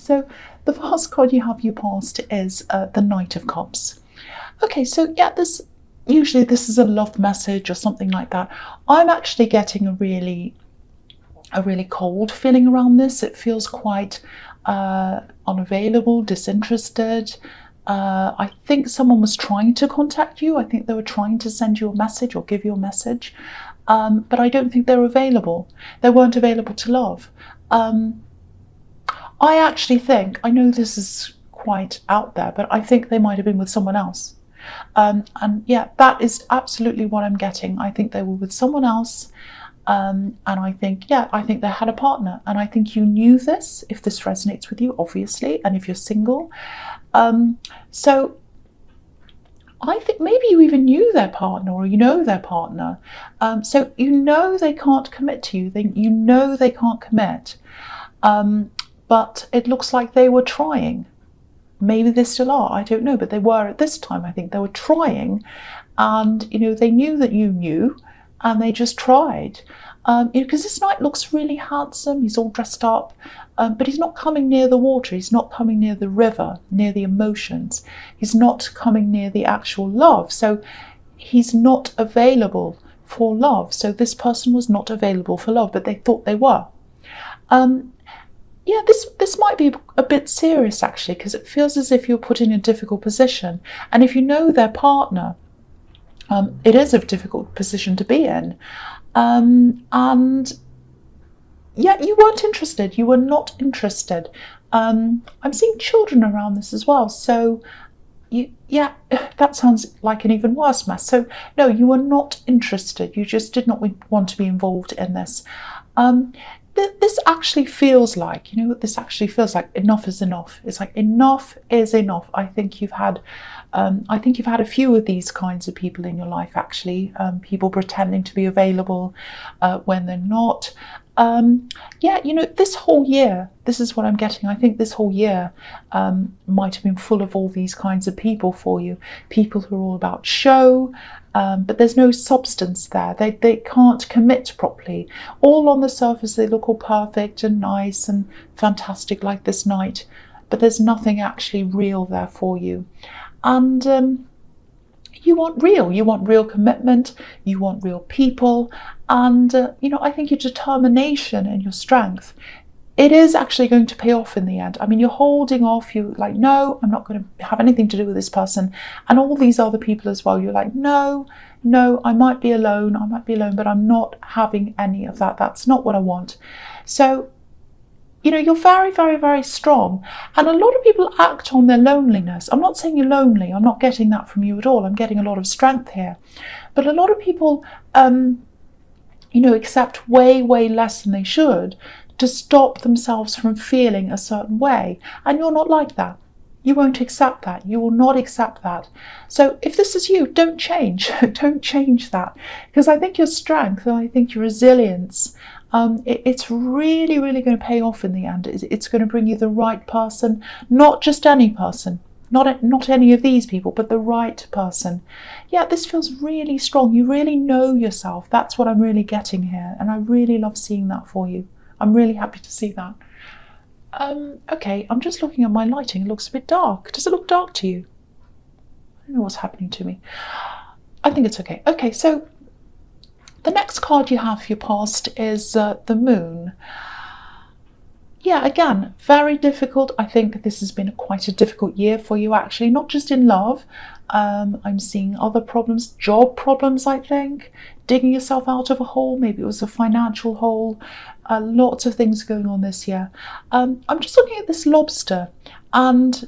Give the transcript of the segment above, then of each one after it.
So the first card you have for your past is the Knight of Cups. Okay, so yeah, usually this is a love message or something like that. I'm actually getting a really cold feeling around this. It feels quite unavailable, disinterested. I think someone was trying to contact you. I think they were trying to send you a message or give you a message, but I don't think they're available. They weren't available to love. I actually think, I know this is quite out there, but I think they might have been with someone else. And yeah, that is absolutely what I'm getting. I think they were with someone else. And I think, yeah, I think they had a partner. And I think you knew this, if this resonates with you, obviously, and if you're single. So I think maybe you even knew their partner, or you know their partner. So you know they can't commit to you. You know they can't commit. But it looks like they were trying. Maybe they still are, I don't know, but they were at this time. I think they were trying, and you know, they knew that you knew, and they just tried. Because this knight looks really handsome. He's all dressed up, but he's not coming near the water. He's not coming near the river, near the emotions. He's not coming near the actual love. So he's not available for love. So this person was not available for love, but they thought they were. Yeah, this might be a bit serious, actually, because it feels as if you're put in a difficult position. And if you know their partner, it is a difficult position to be in. And yeah, you weren't interested. You were not interested. I'm seeing children around this as well. So yeah, that sounds like an even worse mess. So no, you were not interested. You just did not want to be involved in this. This actually feels like, you know what this actually feels like? Enough is enough. It's like enough is enough. I think you've had a few of these kinds of people in your life, actually. People pretending to be available when they're not. Yeah, you know, this whole year, this is what I'm getting. I think this whole year might have been full of all these kinds of people for you. People who are all about show, but there's no substance there. They can't commit properly. All on the surface, they look all perfect and nice and fantastic like this night, but there's nothing actually real there for you. And you want real commitment, you want real people, and you know, I think your determination and your strength, it is actually going to pay off in the end. I mean, you're holding off, you're like, no, I'm not going to have anything to do with this person, and all these other people as well. You're like, no, I might be alone, but I'm not having any of that. That's not what I want. So you know, you're very, very, very strong. And a lot of people act on their loneliness. I'm not saying you're lonely. I'm not getting that from you at all. I'm getting a lot of strength here. But a lot of people, you know, accept way, way less than they should to stop themselves from feeling a certain way. And you're not like that. You won't accept that. You will not accept that. So if this is you, don't change. Don't change that. Because I think your strength and I think your resilience, it's really, really going to pay off in the end. It's going to bring you the right person, not just any person, not any of these people, but the right person. Yeah, this feels really strong. You really know yourself. That's what I'm really getting here. And I really love seeing that for you. I'm really happy to see that. Okay, I'm just looking at my lighting. It looks a bit dark. Does it look dark to you? I don't know what's happening to me. I think it's okay. Okay, so the next card you have for your past is the Moon. Yeah, again, very difficult. I think this has been quite a difficult year for you, actually, not just in love. I'm seeing other problems, job problems, I think, digging yourself out of a hole. Maybe it was a financial hole. Lots of things going on this year. I'm just looking at this lobster, and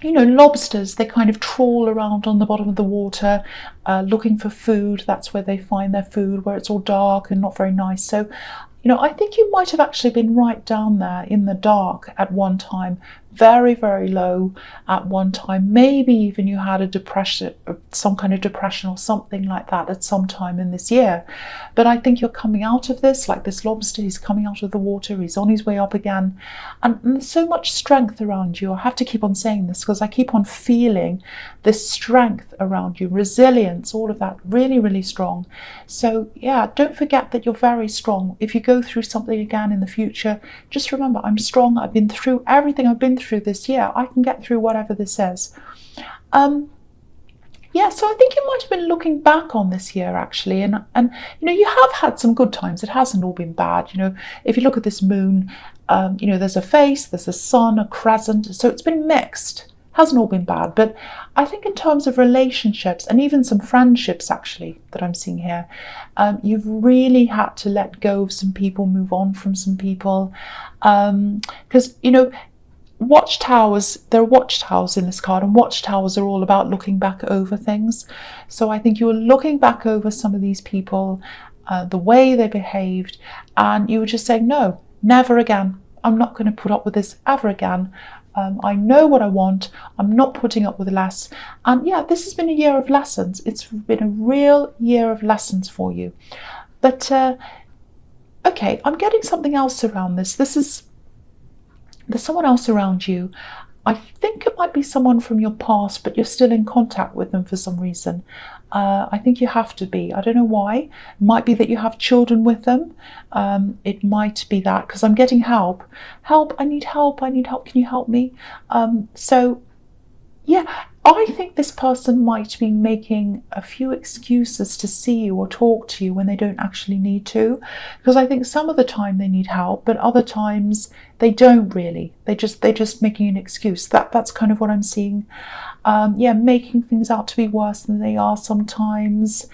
you know, lobsters, they kind of trawl around on the bottom of the water looking for food. That's where they find their food, where it's all dark and not very nice. So, you know, I think you might have actually been right down there in the dark at one time, very, very low at one time. Maybe even you had a depression, some kind of depression or something like that at some time in this year. But I think you're coming out of this, like this lobster, he's coming out of the water, he's on his way up again. And there's so much strength around you. I have to keep on saying this because I keep on feeling this strength around you, resilience, all of that, really, really strong. So yeah, don't forget that you're very strong. If you go through something again in the future, just remember, I'm strong. I've been through everything I've been through this year. I can get through whatever this is. Yeah, so I think you might have been looking back on this year actually, and you know, you have had some good times. It hasn't all been bad. You know, if you look at this moon, you know, there's a face, there's a sun, a crescent, so it's been mixed. Hasn't all been bad, but I think in terms of relationships and even some friendships actually that I'm seeing here, you've really had to let go of some people, move on from some people, because you know, watchtowers, there are watchtowers in this card, and watchtowers are all about looking back over things. So I think you were looking back over some of these people, the way they behaved, and you were just saying, no, never again. I'm not going to put up with this ever again. I know what I want. I'm not putting up with less. And yeah, this has been a year of lessons. It's been a real year of lessons for you. But okay, I'm getting something else around this. There's someone else around you. I think it might be someone from your past, but you're still in contact with them for some reason. I think you have to be. I don't know why. It might be that you have children with them. It might be that, because I'm getting help. Help, I need help, I need help. Can you help me? So, yeah, I think this person might be making a few excuses to see you or talk to you when they don't actually need to, because I think some of the time they need help, but other times they don't really. They're just making an excuse. That's kind of what I'm seeing. Yeah, making things out to be worse than they are sometimes.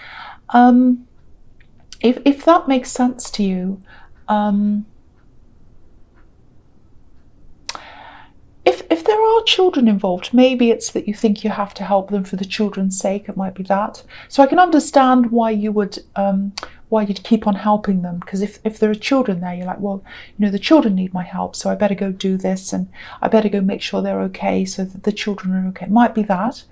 If that makes sense to you. If there are children involved, maybe it's that you think you have to help them for the children's sake. It might be that. So I can understand why you would, why you'd keep on helping them, because if there are children there, you're like, well, you know, the children need my help, so I better go do this, and I better go make sure they're okay, so that the children are okay. It might be that.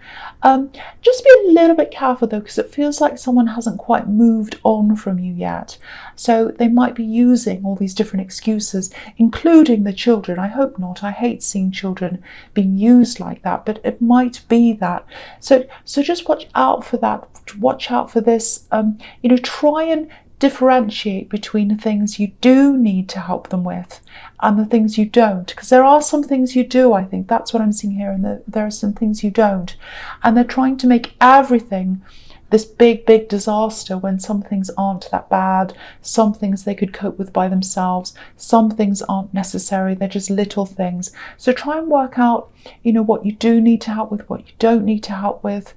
Just be a little bit careful though, because it feels like someone hasn't quite moved on from you yet. So they might be using all these different excuses, including the children. I hope not. I hate seeing children being used like that, but it might be that. So just watch out for that. Watch out for this. You know, try and differentiate between the things you do need to help them with and the things you don't, because there are some things you do. I think that's what I'm seeing here, and there are some things you don't, and they're trying to make everything this big disaster when some things aren't that bad. Some things they could cope with by themselves. Some things aren't necessary. They're just little things. So try and work out, you know, what you do need to help with, what you don't need to help with.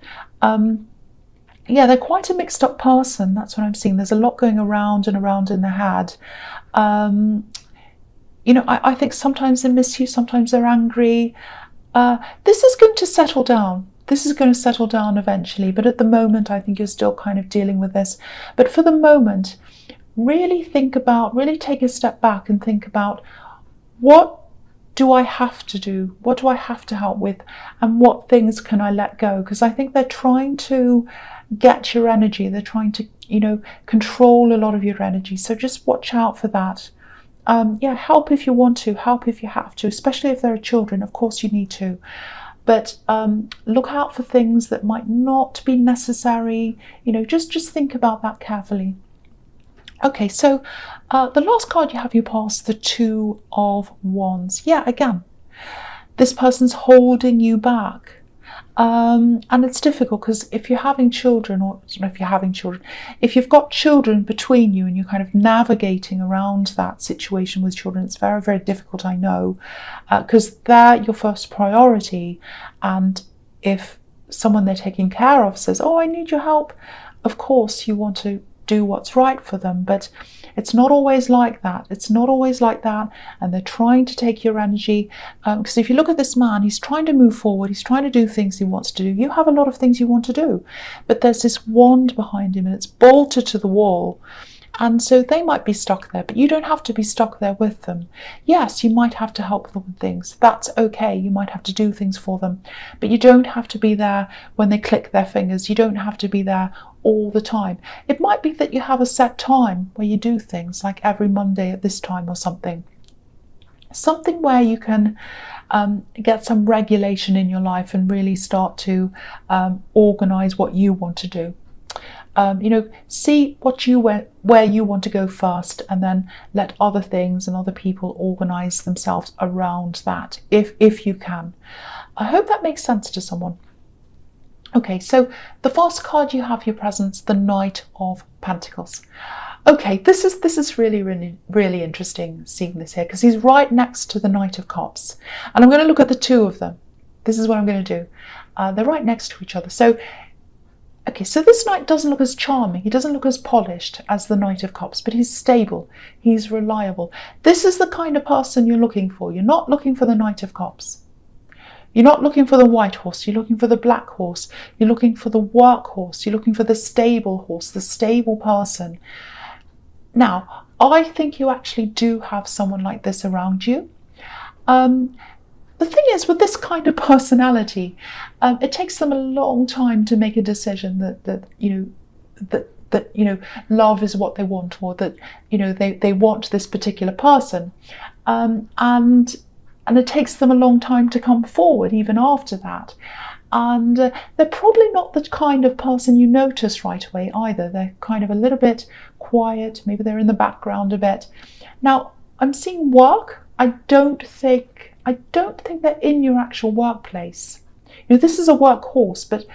Yeah, they're quite a mixed up person. That's what I'm seeing. There's a lot going around and around in their head. You know, I think sometimes they miss you, sometimes they're angry. This is going to settle down. This is going to settle down eventually, but at the moment I think you're still kind of dealing with this. But for the moment, really think about, really take a step back and think about, what do I have to do? What do I have to help with? And what things can I let go? Because I think they're trying to get your energy. They're trying to, you know, control a lot of your energy. So just watch out for that. Yeah, help if you want to, help if you have to, especially if there are children. Of course you need to. But look out for things that might not be necessary. You know, just think about that carefully. Okay, so the last card you have, you pass the Two of Wands. Yeah, again, this person's holding you back. And it's difficult because if you're having children, or if you've got children between you and you're kind of navigating around that situation with children, it's very, very difficult, I know, because they're your first priority. And if someone they're taking care of says, oh, I need your help, of course you want to do what's right for them, but it's not always like that. It's not always like that, and they're trying to take your energy, because if you look at this man, he's trying to move forward, he's trying to do things he wants to do. You have a lot of things you want to do, but there's this wand behind him and it's bolted to the wall, And so they might be stuck there, but you don't have to be stuck there with them. Yes, you might have to help them with things. That's okay. You might have to do things for them, but you don't have to be there when they click their fingers. You don't have to be there all the time. It might be that you have a set time where you do things, like every Monday at this time or something. Something where you can get some regulation in your life and really start to organize what you want to do. See where you want to go first, and then let other things and other people organize themselves around that, if you can. I hope that makes sense to someone. Okay, so the first card you have, your presence, the Knight of Pentacles. Okay, this is really interesting seeing this here, because he's right next to the Knight of Cups, and I'm going to look at the two of them. This is what I'm going to do. They're right next to each other. So okay, so this knight doesn't look as charming, he doesn't look as polished as the Knight of Cups, but he's stable, he's reliable. This is the kind of person you're looking for. You're not looking for the Knight of Cups. You're not looking for the white horse, you're looking for the black horse. You're looking for the workhorse, you're looking for the stable horse, the stable person. Now, I think you actually do have someone like this around you. The thing is, with this kind of personality, it takes them a long time to make a decision that love is what they want, or that they want this particular person, and it takes them a long time to come forward even after that. And they're probably not the kind of person you notice right away either. They're kind of a little bit quiet, maybe they're in the background a bit. Now, I'm seeing work. I don't think they're in your actual workplace. This is a workhorse, but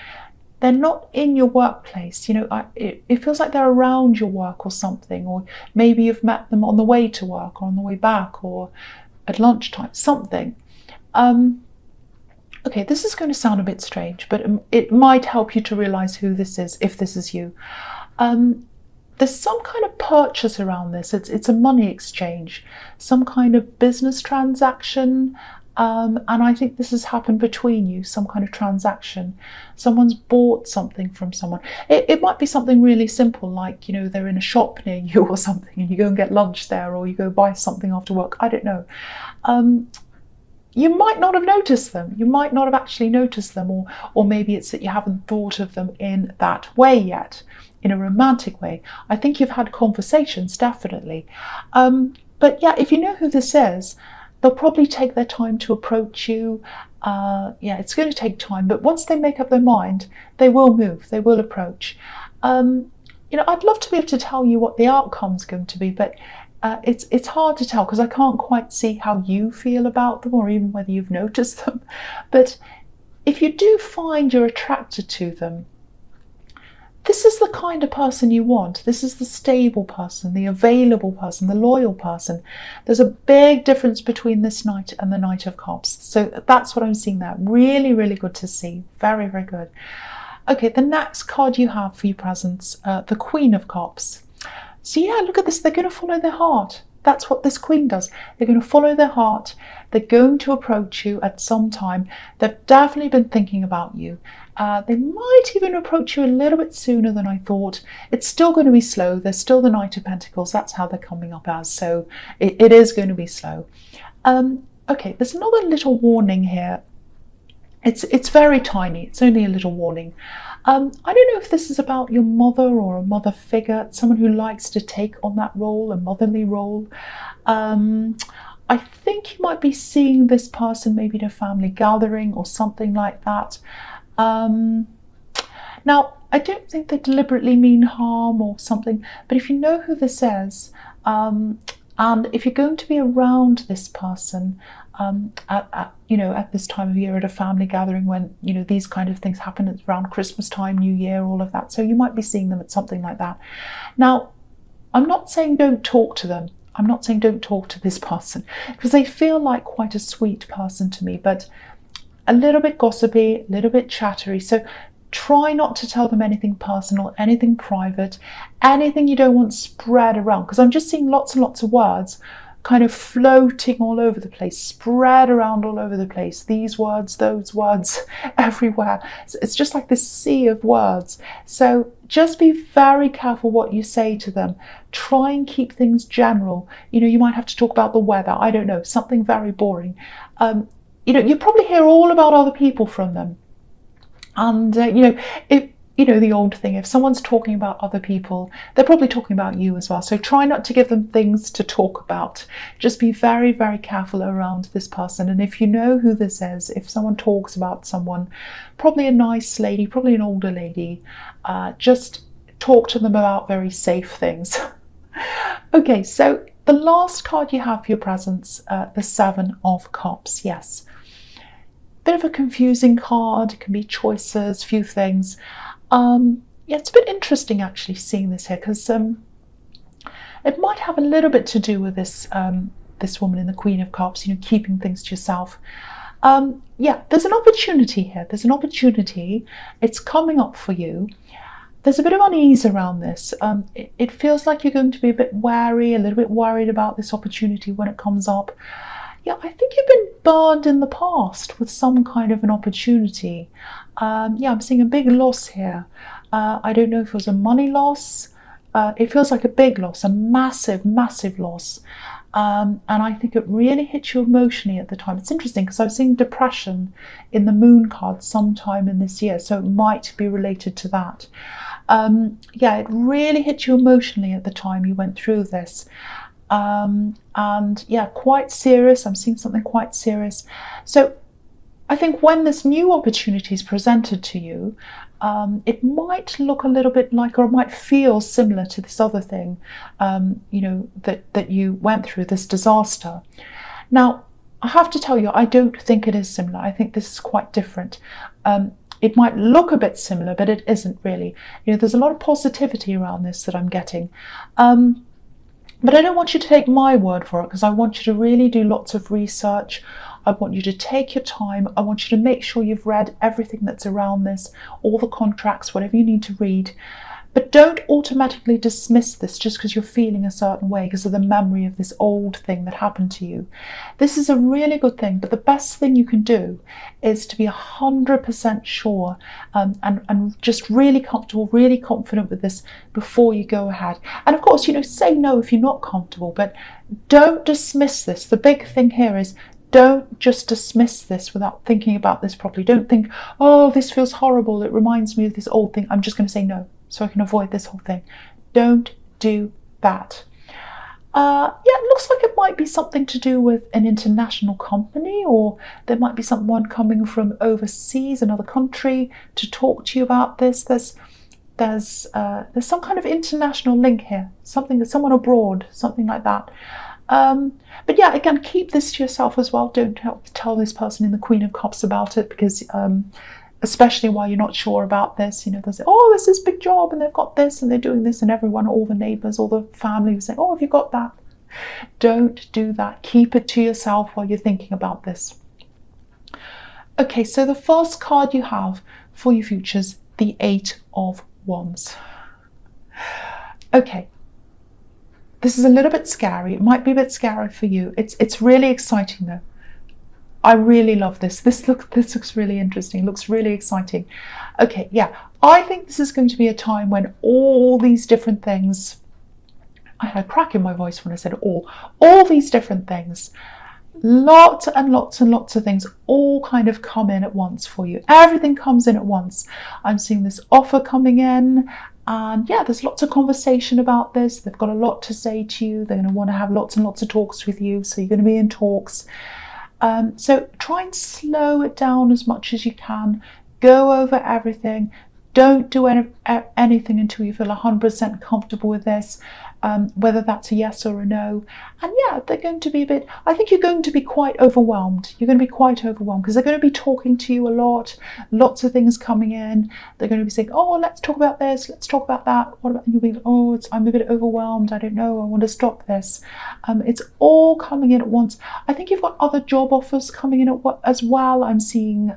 they're not in your workplace. It feels like they're around your work or something, or maybe you've met them on the way to work or on the way back or at lunchtime, something. Okay, this is going to sound a bit strange, but it might help you to realize who this is, if this is you. There's some kind of purchase around this. It's a money exchange, some kind of business transaction, and I think this has happened between you, some kind of transaction. Someone's bought something from someone. It might be something really simple, like they're in a shop near you or something, and you go and get lunch there, or you go buy something after work. I don't know. You might not have noticed them. You might not have actually noticed them, or maybe it's that you haven't thought of them in that way yet, in a romantic way. I think you've had conversations, definitely. But yeah, if you know who this is, they'll probably take their time to approach you. Yeah, it's going to take time, but once they make up their mind, they will move, they will approach. I'd love to be able to tell you what the outcome's going to be, but it's hard to tell because I can't quite see how you feel about them, or even whether you've noticed them. But if you do find you're attracted to them, this is the kind of person you want. This is the stable person, the available person, the loyal person. There's a big difference between this knight and the Knight of Cups. So that's what I'm seeing there. Really, really good to see. Very, very good. Okay, the next card you have for your presence, the Queen of Cups. So yeah, look at this. They're going to follow their heart. That's what this Queen does. They're going to follow their heart. They're going to approach you at some time. They've definitely been thinking about you. They might even approach you a little bit sooner than I thought. It's still going to be slow. There's still the Knight of Pentacles. That's how they're coming up as. So it is going to be slow. Okay, there's another little warning here. It's very tiny. It's only a little warning. I don't know if this is about your mother or a mother figure, someone who likes to take on that role, a motherly role. I think you might be seeing this person maybe in a family gathering or something like that. Now, I don't think they deliberately mean harm or something, but if you know who this is, and if you're going to be around this person at this time of year at a family gathering, when these kind of things happen, it's around Christmas time, New Year, all of that, so you might be seeing them at something like that. Now, I'm not saying don't talk to them. I'm not saying don't talk to this person, because they feel like quite a sweet person to me, but a little bit gossipy, a little bit chattery. So try not to tell them anything personal, anything private, anything you don't want spread around, because I'm just seeing lots and lots of words kind of floating all over the place, spread around all over the place. These words, those words, everywhere. So it's just like this sea of words. So just be very careful what you say to them. Try and keep things general. You know, you might have to talk about the weather. I don't know, something very boring. You know, you probably hear all about other people from them. And, you know, the old thing, if someone's talking about other people, they're probably talking about you as well. So try not to give them things to talk about. Just be very, very careful around this person. And if you know who this is, if someone talks about someone, probably a nice lady, probably an older lady, just talk to them about very safe things. Okay, so the last card you have for your presents, the Seven of Cups. Yes. Bit of a confusing card. It can be choices, few things. Yeah, it's a bit interesting actually seeing this here, because it might have a little bit to do with this this woman in the Queen of Cups, you know, keeping things to yourself. Yeah, there's an opportunity here. There's an opportunity. It's coming up for you. There's a bit of unease around this. It feels like you're going to be a bit wary, a little bit worried about this opportunity when it comes up. Yeah, I think you've been burned in the past with some kind of an opportunity. Yeah, I'm seeing a big loss here. I don't know if it was a money loss. It feels like a big loss, a massive, massive loss. And I think it really hit you emotionally at the time. It's interesting because I was seeing depression in the moon card sometime in this year, so it might be related to that. Yeah, it really hit you emotionally at the time you went through this. And yeah, quite serious. I'm seeing something quite serious. So I think when this new opportunity is presented to you, it might look a little bit like, or it might feel similar to this other thing, you know, that you went through, this disaster. Now, I have to tell you, I don't think it is similar. I think this is quite different. It might look a bit similar, but it isn't really. You know, there's a lot of positivity around this that I'm getting. But I don't want you to take my word for it, because I want you to really do lots of research. I want you to take your time. I want you to make sure you've read everything that's around this, all the contracts, whatever you need to read. But don't automatically dismiss this just because you're feeling a certain way because of the memory of this old thing that happened to you. This is a really good thing, but the best thing you can do is to be 100% sure and just really comfortable, really confident with this before you go ahead. And of course, you know, say no if you're not comfortable, but don't dismiss this. The big thing here is don't just dismiss this without thinking about this properly. Don't think, oh, this feels horrible. It reminds me of this old thing. I'm just going to say no, so I can avoid this whole thing. Don't do that. Yeah, it looks like it might be something to do with an international company, or there might be someone coming from overseas, another country, to talk to you about this. There's some kind of international link here, something that someone abroad, something like that. But yeah, again, keep this to yourself as well. Don't tell this person in the Queen of Cups about it, because especially while you're not sure about this, you know, they'll say, oh, this is a big job and they've got this and they're doing this, and everyone, all the neighbours, all the family will say, oh, have you got that? Don't do that. Keep it to yourself while you're thinking about this. Okay, so the first card you have for your futures, the Eight of Wands. Okay. This is a little bit scary. It might be a bit scary for you. It's really exciting though. I really love this. This looks really interesting. It looks really exciting. Okay, yeah. I think this is going to be a time when all these different things, I had a crack in my voice when I said all these different things, lots and lots and lots of things all kind of come in at once for you. Everything comes in at once. I'm seeing this offer coming in. And yeah, there's lots of conversation about this. They've got a lot to say to you. They're going to want to have lots and lots of talks with you. So you're going to be in talks. So try and slow it down as much as you can. Go over everything. Don't do anything until you feel 100% comfortable with this, whether that's a yes or a no. And yeah, they're going to be a bit, I think you're going to be quite overwhelmed. You're going to be quite overwhelmed because they're going to be talking to you a lot, lots of things coming in. They're going to be saying, oh, let's talk about this, let's talk about that. What about, and you'll be like, oh, I'm a bit overwhelmed. I don't know. I want to stop this. It's all coming in at once. I think you've got other job offers coming in as well. I'm seeing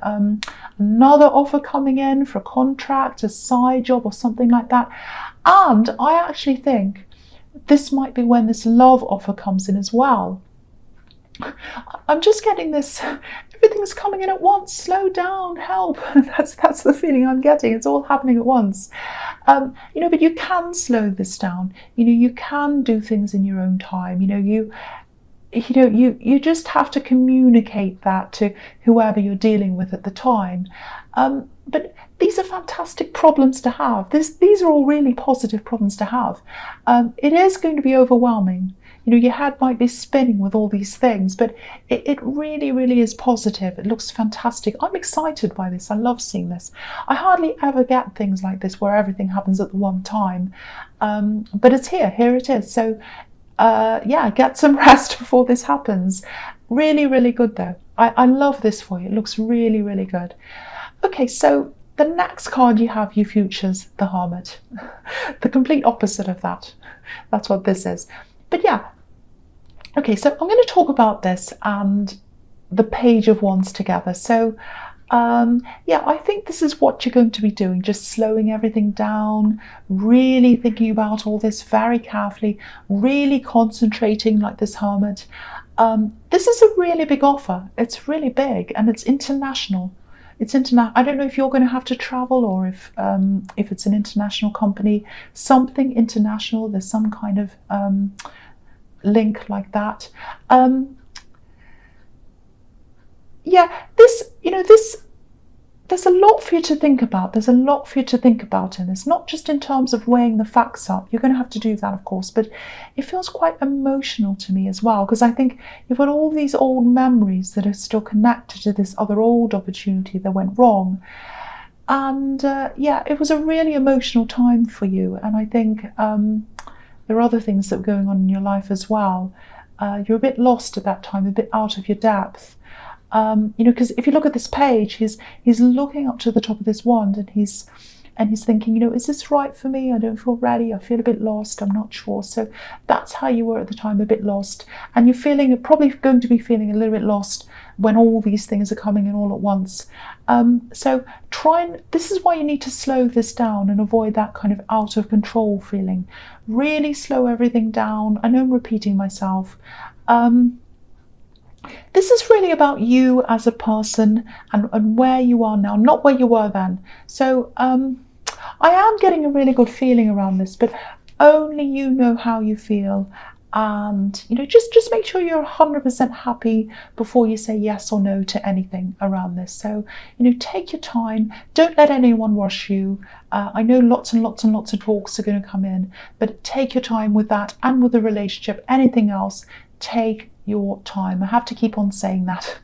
another offer coming in for a contract, a side job or something like that. And I actually think this might be when this love offer comes in as well. I'm just getting this, everything's coming in at once. Slow down, help. That's the feeling I'm getting. It's all happening at once. But you can slow this down. You can do things in your own time. You just have to communicate that to whoever you're dealing with at the time. But these are fantastic problems to have. These are all really positive problems to have. It is going to be overwhelming. Your head might be spinning with all these things, but it really, really is positive. It looks fantastic. I'm excited by this. I love seeing this. I hardly ever get things like this where everything happens at the one time. But it's here. Here it is. So, get some rest before this happens. Really, really good though. I love this for you. It looks really, really good. Okay, so the next card you have, you futures, the Hermit. The complete opposite of that. That's what this is. But yeah. Okay, so I'm going to talk about this and the Page of Wands together. So, I think this is what you're going to be doing, just slowing everything down, really thinking about all this very carefully, really concentrating like this Hermit. This is a really big offer. It's really big and it's international. It's international. I don't know if you're going to have to travel or if it's an international company, something international. There's some kind of link like that. There's a lot for you to think about. There's a lot for you to think about in this, not just in terms of weighing the facts up. You're going to have to do that, of course, but it feels quite emotional to me as well, because I think you've got all these old memories that are still connected to this other old opportunity that went wrong. And it was a really emotional time for you. And I think there are other things that were going on in your life as well. You're a bit lost at that time, a bit out of your depth. Because if you look at this page, he's looking up to the top of this wand and he's thinking, is this right for me? I don't feel ready. I feel a bit lost. I'm not sure. So that's how you were at the time, a bit lost. And you're probably going to be feeling a little bit lost when all these things are coming in all at once. This is why you need to slow this down and avoid that kind of out of control feeling. Really slow everything down. I know I'm repeating myself. This is really about you as a person and where you are now, not where you were then. So I am getting a really good feeling around this, but only you know how you feel. And just make sure you're 100% happy before you say yes or no to anything around this. So take your time. Don't let anyone rush you. I know lots and lots and lots of talks are going to come in, but take your time with that and with the relationship. Anything else, take your time. I have to keep on saying that.